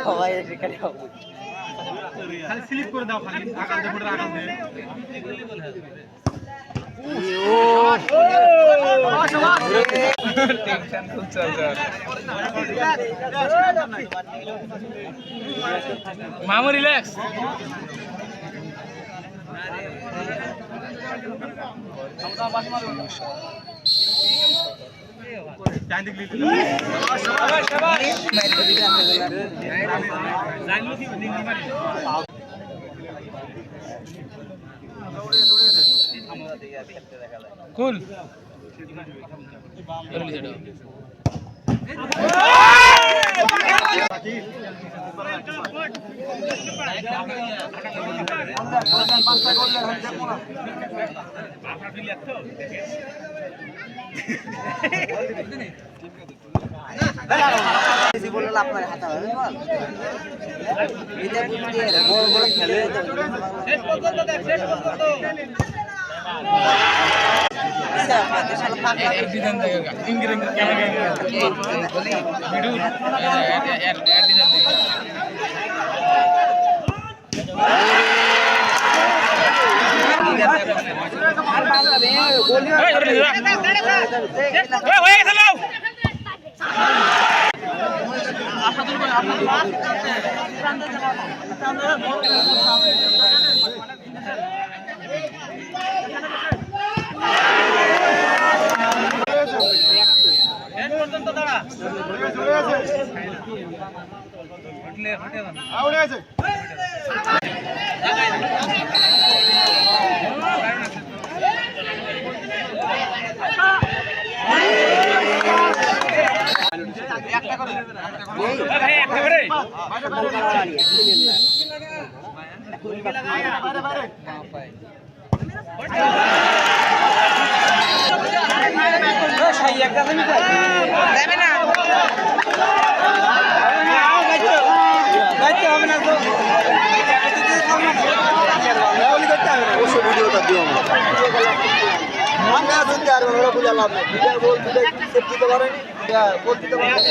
সবাই ক্রিকেটে খালি স্লিপ করে দাও খালি আকাল দে মোটর আকাল দে টেনশন খুব চলছে মামু রিল্যাক্স ডান দিক লিখতে শাবাশ শাবাশ জানলো কি নিং মারি আমরা দেখে খেলতে দেখা যায় কুল আপনার হাতে হবে বল বড় বড় খেলে ডিজাইন দেখেगा इंग्लिश कैमरा वीडियो यार डिजाइन देखिए হয়ে গেছে লাও দিতে পারেনি